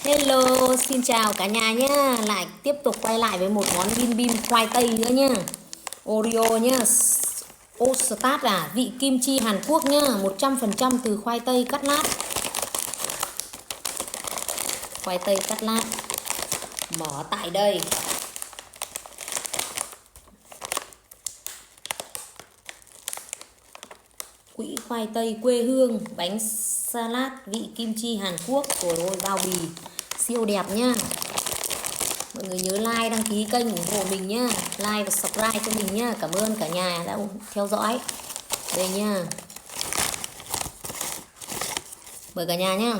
Hello, xin chào cả nhà nhá. Lại tiếp tục quay lại với một món bim bim khoai tây nữa nhá. Oreo nhá. Ostart vị kim chi Hàn Quốc nhá, 100% từ khoai tây cắt lát. Khoai tây cắt lát. Mở tại đây. Quỹ khoai tây quê hương, bánh salad vị kim chi Hàn Quốc. Rồi ôi, bao bì siêu đẹp nhá. Mọi người nhớ like, đăng ký kênh ủng hộ mình nhá. Like và subscribe cho mình nhá. Cảm ơn cả nhà đã theo dõi. Đây nha. Mời cả nhà nhá.